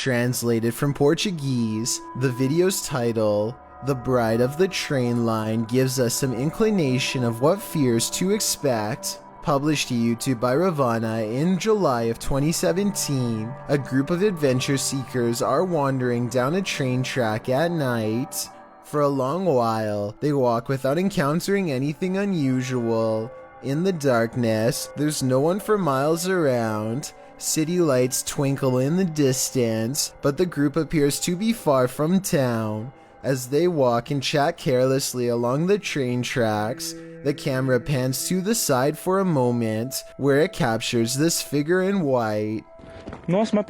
Translated from Portuguese, the video's title, The Bride of the Train Line, gives us some inclination of what fears to expect. Published to YouTube by Ravana in July of 2017, a group of adventure seekers are wandering down a train track at night. For a long while, they walk without encountering anything unusual. In the darkness, there's no one for miles around. City lights twinkle in the distance, but the group appears to be far from town. As they walk and chat carelessly along the train tracks, the camera pans to the side for a moment, where it captures this figure in white. Nossa, mas...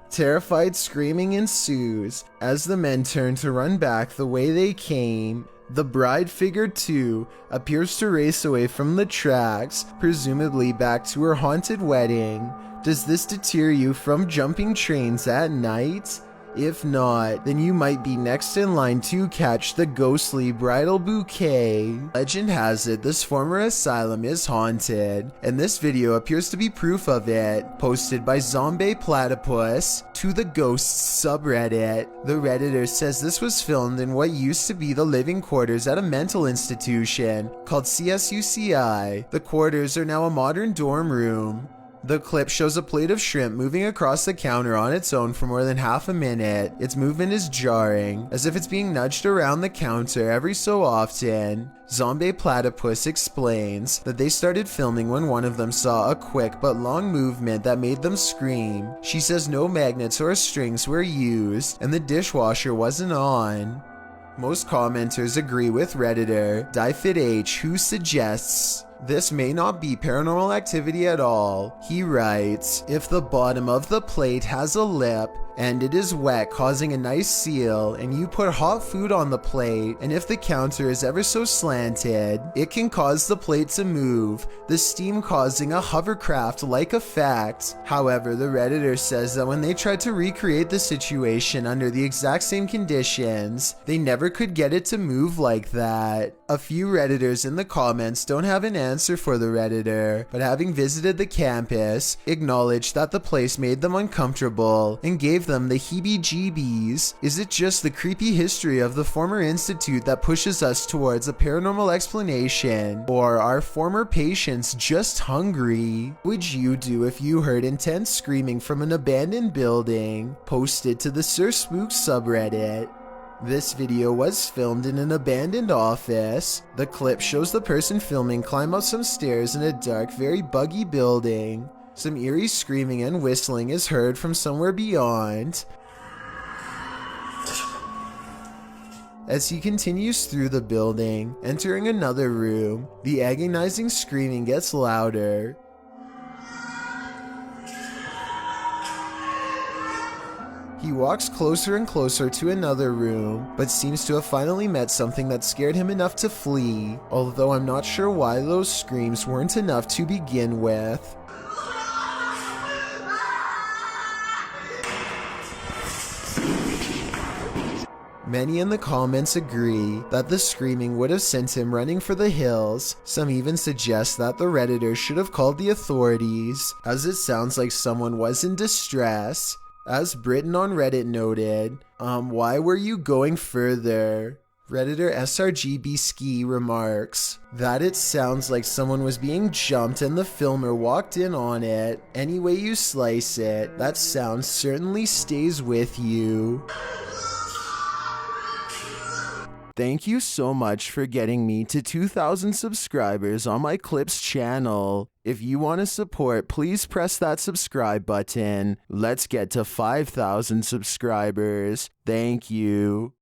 Terrified screaming ensues as the men turn to run back the way they came. The bride figure too appears to race away from the tracks, presumably back to her haunted wedding. Does this deter you from jumping trains at night? If not, then you might be next in line to catch the ghostly bridal bouquet. Legend has it this former asylum is haunted, and this video appears to be proof of it, posted by Zombie Platypus to the Ghosts subreddit. The Redditor says this was filmed in what used to be the living quarters at a mental institution called CSUCI. The quarters are now a modern dorm room. The clip shows a plate of shrimp moving across the counter on its own for more than half a minute. Its movement is jarring, as if it's being nudged around the counter every so often. Zombie Platypus explains that they started filming when one of them saw a quick but long movement that made them scream. She says no magnets or strings were used, and the dishwasher wasn't on. Most commenters agree with Redditor DieFitH, who suggests this may not be paranormal activity at all. He writes, if the bottom of the plate has a lip and it is wet, causing a nice seal, and you put hot food on the plate, and if the counter is ever so slanted, it can cause the plate to move, the steam causing a hovercraft-like effect. However, the Redditor says that when they tried to recreate the situation under the exact same conditions, they never could get it to move like that. A few Redditors in the comments don't have an answer for the Redditor, but having visited the campus, acknowledged that the place made them uncomfortable and gave them the heebie-jeebies. Is it just the creepy history of the former institute that pushes us towards a paranormal explanation? Or are former patients just hungry? What would you do if you heard intense screaming from an abandoned building? Posted to the Sir Spook subreddit. This video was filmed in an abandoned office. The clip shows the person filming climb up some stairs in a dark, very buggy building. Some eerie screaming and whistling is heard from somewhere beyond. As he continues through the building, entering another room, the agonizing screaming gets louder. He walks closer and closer to another room, but seems to have finally met something that scared him enough to flee, although I'm not sure why those screams weren't enough to begin with. Many in the comments agree that the screaming would have sent him running for the hills. Some even suggest that the Redditor should have called the authorities, as it sounds like someone was in distress. As Britain on Reddit noted, why were you going further? Redditor SRGB Ski remarks that it sounds like someone was being jumped and the filmer walked in on it. Any way you slice it, that sound certainly stays with you. Thank you so much for getting me to 2,000 subscribers on my Clips channel. If you want to support, please press that subscribe button. Let's get to 5,000 subscribers. Thank you.